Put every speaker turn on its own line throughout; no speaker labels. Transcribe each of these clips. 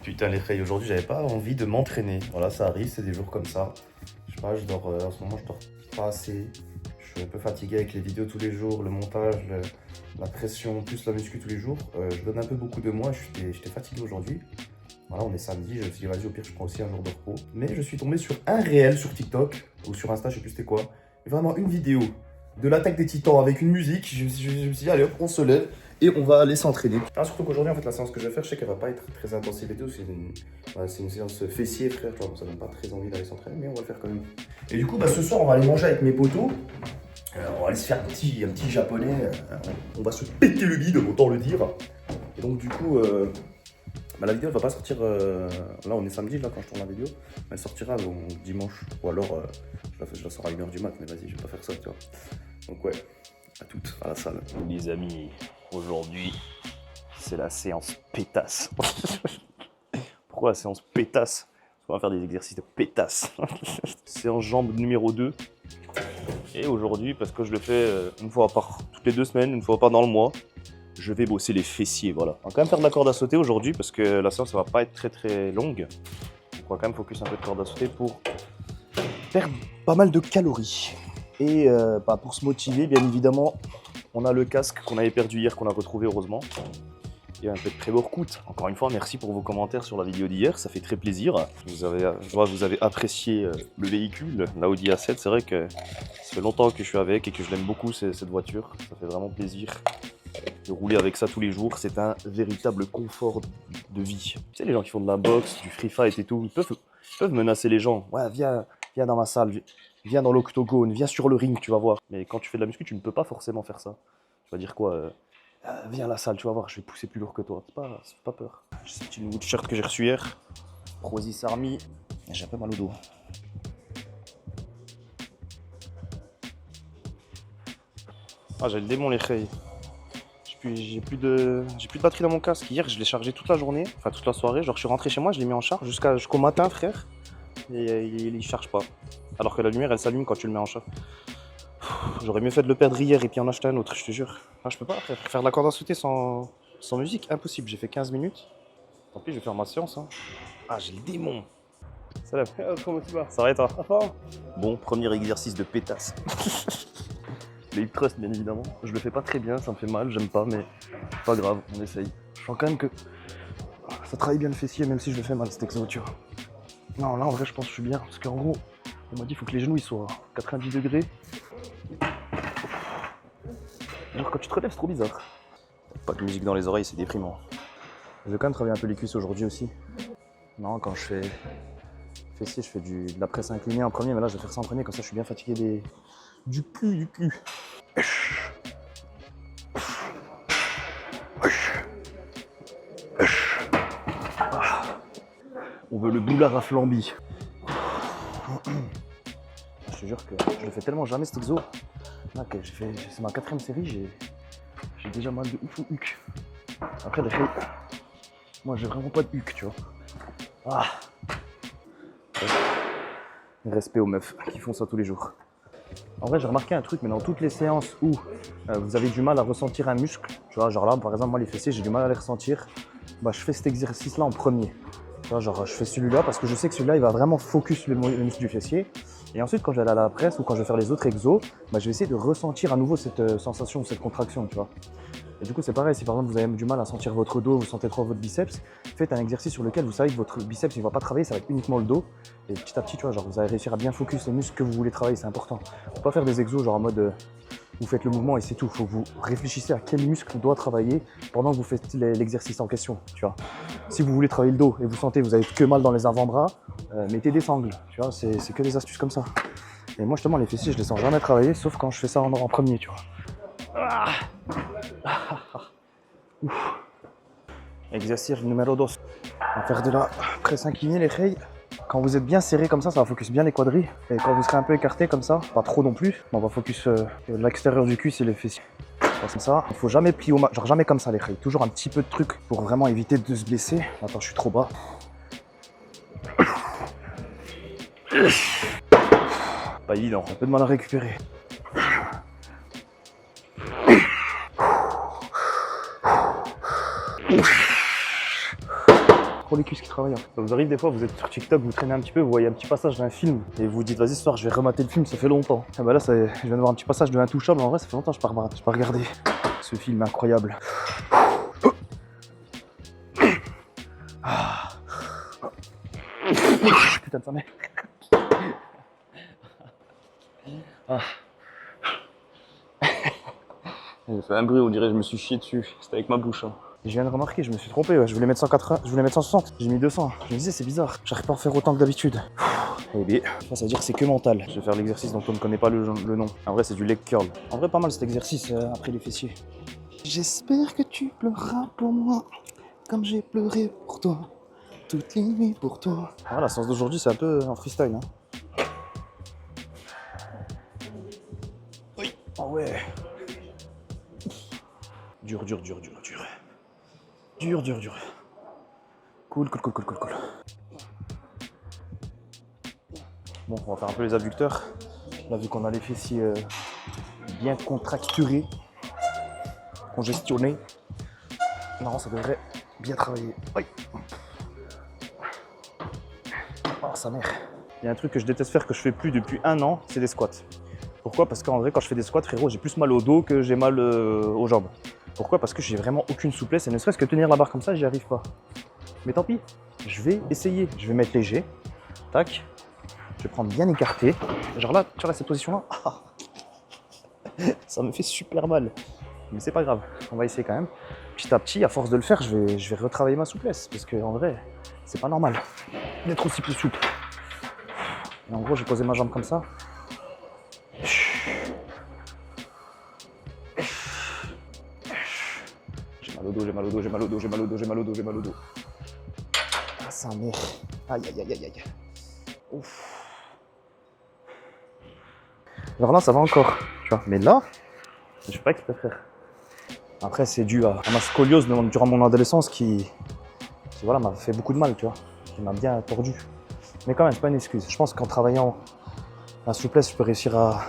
Putain les frères, aujourd'hui j'avais pas envie de m'entraîner. Voilà, ça arrive, c'est des jours comme ça. Je sais pas, je dors en ce moment, je dors pas assez. Je suis un peu fatigué avec les vidéos tous les jours, le montage, la pression, plus la muscu tous les jours. Je donne un peu beaucoup de moi, j'étais fatigué aujourd'hui. Voilà, on est samedi, je me suis dit vas-y, au pire je prends aussi un jour de repos. Mais je suis tombé sur un réel sur TikTok ou sur Insta, je sais plus c'était quoi. Vraiment une vidéo de l'attaque des titans avec une musique. Je me suis dit allez hop, on se lève et on va aller s'entraîner. Ah, surtout qu'aujourd'hui en fait la séance que je vais faire, je sais qu'elle va pas être très intensive et tout. C'est une séance fessier frère, tu vois, ça donne pas très envie d'aller s'entraîner, mais on va le faire quand même. Et du coup ce soir on va aller manger avec mes potos. On va aller se faire un petit japonais. On va se péter le bide, autant le dire. Et donc du coup la vidéo elle va pas sortir, là on est samedi là quand je tourne la vidéo, elle sortira donc dimanche, ou alors je la sors à 1h du mat, mais vas-y je vais pas faire ça tu vois. Donc ouais, à toutes, à la salle.
Les amis, aujourd'hui c'est la séance pétasse. Pourquoi la séance pétasse? Parce qu'on va faire des exercices de pétasse. Séance jambes numéro 2. Et aujourd'hui, parce que je le fais une fois par toutes les 2 semaines, une fois par dans le mois, je vais bosser les fessiers, voilà. On va quand même faire de la corde à sauter aujourd'hui parce que la séance, ça va pas être très longue. Donc on va quand même focus un peu de corde à sauter pour perdre pas mal de calories. Et pour se motiver, bien évidemment, on a le casque qu'on avait perdu hier, qu'on a retrouvé heureusement. Et un peu de pré-workout. Encore une fois, merci pour vos commentaires sur la vidéo d'hier, ça fait très plaisir. Je vois que vous avez apprécié le véhicule, la Audi A7. C'est vrai que ça fait longtemps que je suis avec et que je l'aime beaucoup cette voiture. Ça fait vraiment plaisir de rouler avec ça tous les jours. C'est un véritable confort de vie. Tu sais, les gens qui font de la boxe, du free fight et tout, ils peuvent menacer les gens. Ouais, viens dans ma salle, viens dans l'octogone, viens sur le ring, tu vas voir. Mais quand tu fais de la muscu, tu ne peux pas forcément faire ça. Tu vas dire quoi viens à la salle, tu vas voir, je vais pousser plus lourd que toi. C'est pas peur. C'est une nouveau t-shirt que j'ai reçu hier. Prozis Army. J'ai un peu mal au dos. Ah, j'ai le démon les reilles. J'ai plus de batterie dans mon casque. Hier, je l'ai chargé toute la journée, enfin toute la soirée. Genre, je suis rentré chez moi, je l'ai mis en charge jusqu'au matin, frère. Et il charge pas. Alors que la lumière, elle s'allume quand tu le mets en charge. J'aurais mieux fait de le perdre hier et puis en acheter un autre, je te jure. Ah, je peux pas faire de la corde à sauter sans musique, impossible. J'ai fait 15 minutes. Tant pis, je vais faire ma séance. Hein. Ah, j'ai le démon. Salam.
Comment tu vas?
Ça va et toi? Bon, premier exercice de pétasse. Les hip thrusts, bien évidemment. Je le fais pas très bien, ça me fait mal, j'aime pas, mais pas grave, on essaye. Je sens quand même que ça travaille bien le fessier, même si je le fais mal cet exo, tu vois. Non, là en vrai, je pense que je suis bien. Parce qu'en gros, on m'a dit qu'il faut que les genoux ils soient à 90 degrés. Genre quand tu te relèves, c'est trop bizarre. Pas de musique dans les oreilles, c'est déprimant. Je vais quand même travailler un peu les cuisses aujourd'hui aussi. Non, quand je fais fessier, je fais de la presse inclinée en premier, mais là je vais faire ça en premier, comme ça je suis bien fatigué du cul. On veut le boulard à flambi. Je te jure que je le fais tellement jamais cet exo. Là, que c'est ma 4ème série, j'ai déjà mal de ouf au huc. Après les filles, moi j'ai vraiment pas de huc, tu vois. Ah. Respect aux meufs qui font ça tous les jours. En vrai, j'ai remarqué un truc, mais dans toutes les séances où vous avez du mal à ressentir un muscle, tu vois, genre là, par exemple, moi les fessiers, j'ai du mal à les ressentir, bah je fais cet exercice-là en premier. Tu vois, genre je fais celui-là parce que je sais que celui-là, il va vraiment focus le muscle du fessier. Et ensuite, quand je vais aller à la presse ou quand je vais faire les autres exos, bah, je vais essayer de ressentir à nouveau cette sensation, cette contraction, tu vois. Et du coup, c'est pareil, si par exemple vous avez du mal à sentir votre dos, vous sentez trop votre biceps, faites un exercice sur lequel vous savez que votre biceps il va pas travailler, ça va être uniquement le dos. Et petit à petit, tu vois, genre vous allez réussir à bien focus les muscles que vous voulez travailler, c'est important. Faut pas faire des exos genre en mode vous faites le mouvement et c'est tout. Faut que vous réfléchissez à quel muscle doit travailler pendant que vous faites l'exercice en question, tu vois. Si vous voulez travailler le dos et vous sentez que vous avez que mal dans les avant-bras, mettez des sangles, tu vois, c'est que des astuces comme ça. Et moi justement les fessiers, je les sens jamais travailler, sauf quand je fais ça en premier, tu vois. Ah. Exercice numéro 2. On va faire de la presse inclinée les reilles. Quand vous êtes bien serré comme ça va focus bien les quadris. Et quand vous serez un peu écarté comme ça, pas trop non plus, on va focus l'extérieur du cul, c'est les fessiers. Comme ça, il faut jamais plier au genre jamais comme ça les reilles. Toujours un petit peu de truc pour vraiment éviter de se blesser. Attends, je suis trop bas. Pas évident, un peu de mal à récupérer. trop les cuisses qui travaillent. Ça vous arrive des fois, vous êtes sur TikTok, vous traînez un petit peu, vous voyez un petit passage d'un film et vous vous dites vas-y ce soir je vais remater le film, ça fait longtemps. Et bah là je viens de voir un petit passage de Intouchable, en vrai ça fait longtemps que je n'ai pas regardé. Ce film incroyable. Putain de sa mère. J'ai fait un bruit, on dirait que je me suis chié dessus. C'était avec ma bouche. Hein. Je viens de remarquer, je me suis trompé. Ouais. Je voulais mettre 180, je voulais mettre 160. J'ai mis 200. Je me disais, c'est bizarre. J'arrive pas à faire autant que d'habitude. Eh bien, ça veut dire que c'est que mental. Je vais faire l'exercice dont on ne connaît pas le nom. En vrai, c'est du leg curl. En vrai, pas mal cet exercice après les fessiers. J'espère que tu pleureras pour moi, comme j'ai pleuré pour toi. Toutes les nuits pour toi. Ah, la séance d'aujourd'hui, c'est un peu en freestyle. Hein. Oui. Oh ouais. Dur. Cool. Bon, on va faire un peu les abducteurs. Là, vu qu'on a les fessiers bien contracturés, congestionnés, non, ça devrait bien travailler. Oui. Oh, sa mère. Il y a un truc que je déteste faire, que je fais plus depuis 1 an, c'est des squats. Pourquoi? Parce qu'en vrai, quand je fais des squats, frérot, j'ai plus mal au dos que j'ai mal aux jambes. Pourquoi? Parce que j'ai vraiment aucune souplesse et ne serait-ce que tenir la barre comme ça, j'y arrive pas. Mais tant pis, je vais essayer. Je vais mettre léger. Tac. Je vais prendre bien écarté. Genre là, tu vois, cette position-là, ça me fait super mal. Mais c'est pas grave, on va essayer quand même. Petit à petit, à force de le faire, je vais retravailler ma souplesse. Parce qu'en vrai, c'est pas normal d'être aussi plus souple. Et en gros, j'ai posé ma jambe comme ça. J'ai mal au dos. Ah, ça mère. Aïe. Ouf. Alors là, ça va encore, tu vois. Mais là, je suis pas exprès, frère. Après, c'est dû à ma scoliose durant mon adolescence qui voilà, m'a fait beaucoup de mal, tu vois. Qui m'a bien tordu. Mais quand même, c'est pas une excuse. Je pense qu'en travaillant la souplesse, je peux réussir à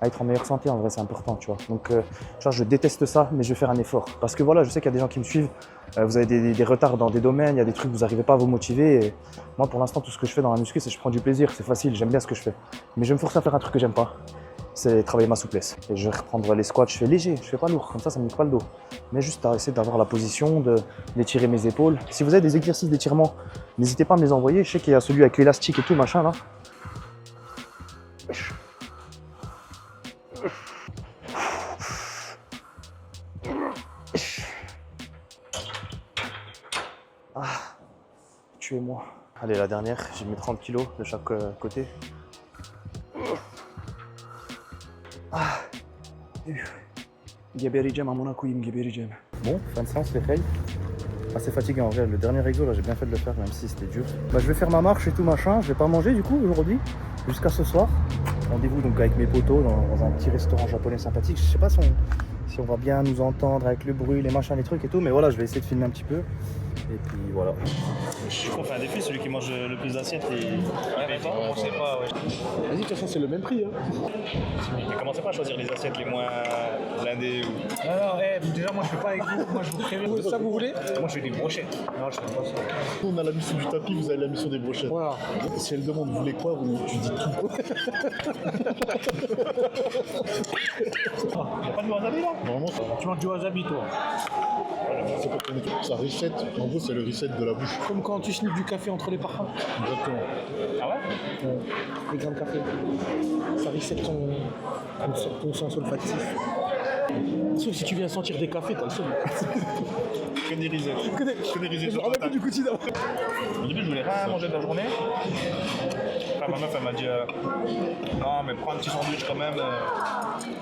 être en meilleure santé, en vrai, c'est important, tu vois. Donc, tu vois, je déteste ça, mais je vais faire un effort. Parce que voilà, je sais qu'il y a des gens qui me suivent, vous avez des retards dans des domaines, il y a des trucs, vous n'arrivez pas à vous motiver. Et moi, pour l'instant, tout ce que je fais dans la muscu, c'est que je prends du plaisir, c'est facile, j'aime bien ce que je fais. Mais je vais me forcer à faire un truc que j'aime pas, c'est travailler ma souplesse. Et je vais reprendre les squats, je fais léger, je fais pas lourd, comme ça me nique pas le dos. Mais juste à essayer d'avoir la position, d'étirer mes épaules. Si vous avez des exercices d'étirement, n'hésitez pas à me les envoyer. Je sais qu'il y a celui avec l'élastique et tout, machin, là. Tuez-moi. Allez, la dernière, j'ai mis 30 kg de chaque côté. Bon, fin de séance, les filles. Assez fatigué en vrai, le dernier exo là j'ai bien fait de le faire même si c'était dur. Bah, je vais faire ma marche et tout machin, je vais pas manger du coup aujourd'hui, jusqu'à ce soir. Rendez-vous donc avec mes potos dans un petit restaurant japonais sympathique. Je sais pas si on va bien nous entendre avec le bruit, les machins, les trucs et tout, mais voilà, je vais essayer de filmer un petit peu. Et puis voilà.
On fait un défi, celui qui mange le plus d'assiettes et paye pas, on sait pas, ouais.
Vas-y, de toute façon, c'est le même prix. Hein.
Mais commencez pas à choisir les assiettes les moins blindées ou...
Alors, déjà, moi, je fais pas avec vous. Moi, je vous préviens. Ça, vous voulez?
Moi, je fais des brochettes. Non, je fais pas ça.
On a la mission du tapis, vous avez la mission des brochettes.
Voilà.
Si elle demande, vous voulez quoi, tu dis tout.
Y'a pas de wasabi là?
Normalement,
Tu manges du wasabi, toi.
c'est pas comme ça reset. En gros, c'est le reset de la bouche.
Comme quand tu sniffes du café entre les parfums.
Exactement.
Ah ouais?
Les grains de café. Ça reset ton sens olfactif. Sauf si tu viens sentir des cafés, t'as le seul.
Que des risettes. Que des risettes sur la table.
du quotidien.
Au début, je voulais rien manger de la journée. Après, ma meuf, elle m'a dit non, mais prends un petit sandwich quand même.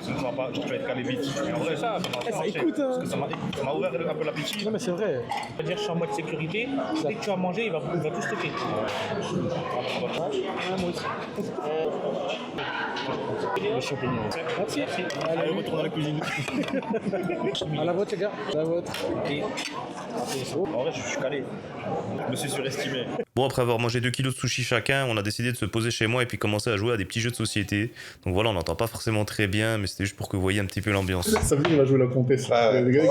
Sinon, tu vas être calé vite. Et en vrai, ça m'a marché.
écoute, hein.
Parce que ça m'a ouvert un peu l'appétit.
Non, mais c'est vrai.
C'est-à-dire, je suis en mode sécurité. Dès que tu vas manger, il va tout stocker.
Moi aussi.
Le champignon.
Merci.
Allez, on retourne à la cuisine.
À la vôtre, les gars. À la vôtre.
En vrai, je suis calé. Je me suis surestimé.
Bon, après avoir mangé 2 kilos de sushi chacun, on a décidé de se poser chez moi et puis commencer à jouer à des petits jeux de société. Donc voilà, on n'entend pas forcément très bien, mais c'était juste pour que vous voyez un petit peu l'ambiance.
Ça veut dire qu'il va jouer la comtesse.
Ah ouais.
Regarde.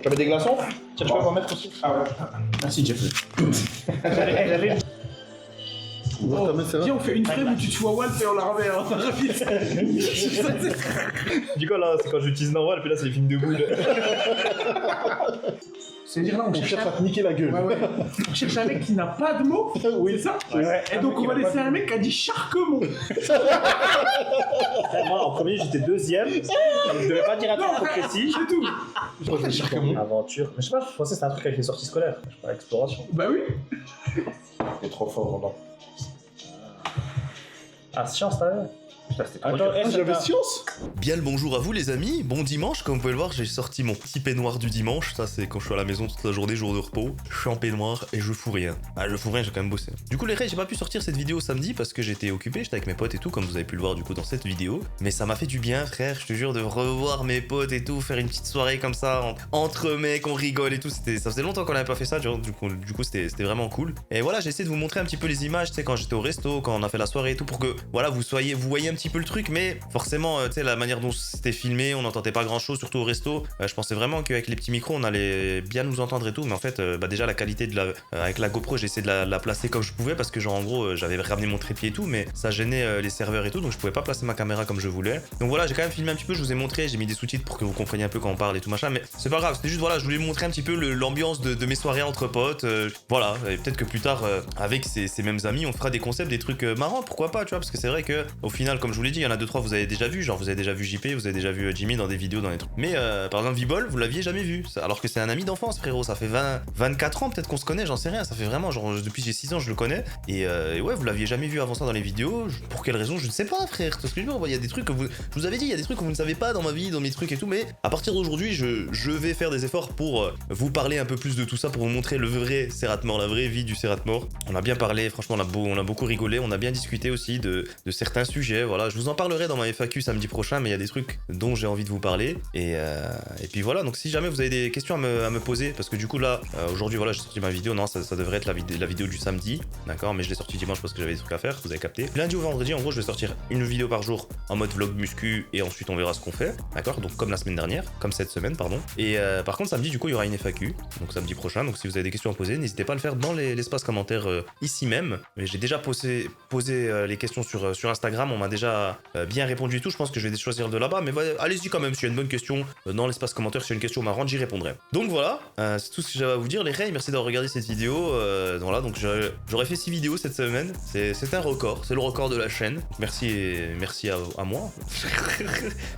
J'avais des glaçons. Tiens, tu peux m'en mettre aussi. Ah ouais.
Merci, Jeff.
J'avais
Viens, on fait une frame où tu te vois Walt et on la remet en rapide.
Du coup, là, c'est quand j'utilise normal, puis là, c'est les films de boules.
C'est-à-dire là, on cherche
cherche à te niquer la gueule.
Ouais. On cherche un mec qui n'a pas de mots,
Oui.
c'est ça
Ouais.
Et donc on va laisser un mec qui a dit charquement.
Moi, en premier, j'étais deuxième. Je devais pas dire un truc trop précis.
C'est tout.
Aventure. Mais je sais pas, je pensais que c'était un truc avec les sorties scolaires. Je sais pas, exploration.
Bah oui.
T'es trop fort, Roland.
Ah, science, t'avais. Putain, c'était trop dur.
Ah, j'avais science.
Bien le bonjour à vous les amis, bon dimanche, comme vous pouvez le voir j'ai sorti mon petit peignoir du dimanche, ça c'est quand je suis à la maison toute la journée, jour de repos, je suis en peignoir et je fous rien. Ah je fous rien, j'ai quand même bossé. Du coup les rêves, j'ai pas pu sortir cette vidéo samedi parce que j'étais occupé, j'étais avec mes potes et tout, comme vous avez pu le voir du coup dans cette vidéo, mais ça m'a fait du bien frère, je te jure, de revoir mes potes et tout, faire une petite soirée comme ça, entre mecs, on rigole et tout, ça faisait longtemps qu'on avait pas fait ça, du coup c'était vraiment cool. Et voilà, j'ai essayé de vous montrer un petit peu les images, tu sais, quand j'étais au resto, quand on a fait la soirée et tout, pour que voilà, vous voyez un petit peu le truc, mais forcément, tu sais, la manière dont c'était filmé, on n'entendait pas grand chose, surtout au resto. Je pensais vraiment qu'avec les petits micros, on allait bien nous entendre et tout, mais en fait, déjà la qualité avec la GoPro, j'ai essayé de la placer comme je pouvais parce que, genre, en gros, j'avais ramené mon trépied et tout, mais ça gênait les serveurs et tout, donc je pouvais pas placer ma caméra comme je voulais. Donc voilà, j'ai quand même filmé un petit peu, je vous ai montré, j'ai mis des sous-titres pour que vous compreniez un peu quand on parle et tout machin, mais c'est pas grave, c'était juste, voilà, je voulais vous montrer un petit peu l'ambiance de mes soirées entre potes, voilà, et peut-être que plus tard, avec ces mêmes amis, on fera des concepts, des trucs marrants, pourquoi pas, tu vois, parce que c'est vrai que, au final, comme je vous l'ai dit, il y en a 2-3, vous avez déjà vu, genre vous avez déjà vu JP, vous avez déjà vu Jimmy dans des vidéos, dans des trucs. Mais par exemple V-Ball, vous l'aviez jamais vu, alors que c'est un ami d'enfance frérot, ça fait 24 ans peut-être qu'on se connaît, j'en sais rien, ça fait vraiment genre depuis j'ai 6 ans je le connais, et ouais vous l'aviez jamais vu avant ça dans les vidéos, pour quelle raison je ne sais pas frère, parce que il y a des trucs que je vous avais dit, il y a des trucs que vous ne savez pas dans ma vie, dans mes trucs et tout, mais à partir d'aujourd'hui je vais faire des efforts pour vous parler un peu plus de tout ça, pour vous montrer le vrai Serrat-Mort, la vraie vie du Serrat-Mort. On a bien parlé, franchement on a beaucoup rigolé, on a bien discuté aussi de certains sujets, voilà, je vous en parlerai dans ma FAQ samedi prochain, mais il y a des trucs dont j'ai envie de vous parler, et puis voilà, donc si jamais vous avez des questions à me poser, parce que du coup là, aujourd'hui voilà, j'ai sorti ma vidéo, non ça devrait être la vidéo du samedi, d'accord, mais je l'ai sorti dimanche parce que j'avais des trucs à faire, vous avez capté. Lundi au vendredi, en gros, je vais sortir une vidéo par jour en mode vlog muscu, et ensuite on verra ce qu'on fait, d'accord, donc comme la semaine dernière, comme cette semaine, pardon. Et par contre samedi, du coup, il y aura une FAQ, donc samedi prochain, donc si vous avez des questions à poser, n'hésitez pas à le faire dans l'espace commentaire ici même. Mais j'ai déjà posé les questions sur Instagram, on m'a déjà bien répondu et tout, je pense que je vais choisir de là-bas, mais allez-y quand même, s'il y a une bonne question dans l'espace commentaire, s'il y a une question marrante, j'y répondrai. Donc voilà, c'est tout ce que j'avais à vous dire les reys, merci d'avoir regardé cette vidéo, voilà, donc j'aurais fait 6 vidéos cette semaine, c'est un record, c'est le record de la chaîne, merci à moi,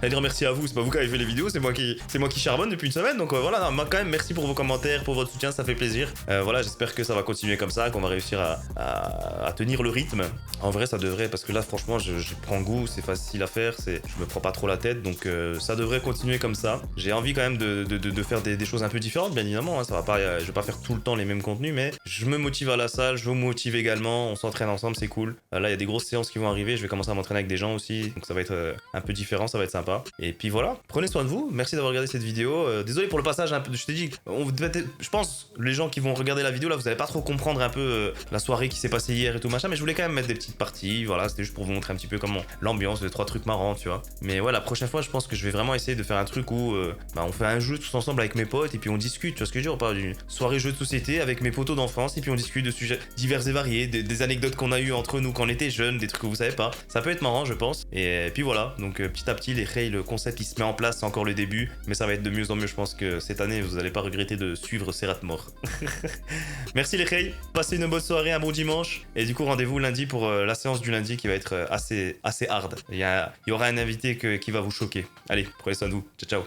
à dire merci à vous, c'est pas vous qui avez fait les vidéos, c'est moi qui charbonne depuis une semaine, donc voilà, non, quand même merci pour vos commentaires, pour votre soutien, ça fait plaisir, voilà, j'espère que ça va continuer comme ça, qu'on va réussir à tenir le rythme, en vrai ça devrait, parce que là franchement je prends goût, c'est facile à faire, je me prends pas trop la tête, donc ça devrait continuer comme ça. J'ai envie quand même de faire des choses un peu différentes, bien évidemment, hein, ça va pas, je vais pas faire tout le temps les mêmes contenus, mais je me motive à la salle, je vous motive également, on s'entraîne ensemble, c'est cool. Là il y a des grosses séances qui vont arriver, je vais commencer à m'entraîner avec des gens aussi, donc ça va être un peu différent, ça va être sympa. Et puis voilà, prenez soin de vous, merci d'avoir regardé cette vidéo, désolé pour le passage un peu, je t'ai dit, je pense les gens qui vont regarder la vidéo là, vous allez pas trop comprendre un peu la soirée qui s'est passée hier et tout machin, mais je voulais quand même mettre des petites parties, voilà, c'était juste pour vous montrer un petit peu comment l'ambiance, 2-3 trucs marrants, tu vois. Mais ouais, la prochaine fois, je pense que je vais vraiment essayer de faire un truc où on fait un jeu tous ensemble avec mes potes et puis on discute, tu vois ce que je veux dire, on parle d'une soirée jeu de société avec mes potos d'enfance et puis on discute de sujets divers et variés, des anecdotes qu'on a eues entre nous quand on était jeunes, des trucs que vous savez pas. Ça peut être marrant, je pense. Et puis voilà, donc petit à petit, les reys, le concept il se met en place, c'est encore le début, mais ça va être de mieux en mieux. Je pense que cette année, vous allez pas regretter de suivre Serrat-Mort. Merci les reys, passez une bonne soirée, un bon dimanche et du coup rendez-vous lundi pour la séance du lundi qui va être assez hard. Il y aura un invité qui va vous choquer. Allez, prenez soin de vous. Ciao, ciao.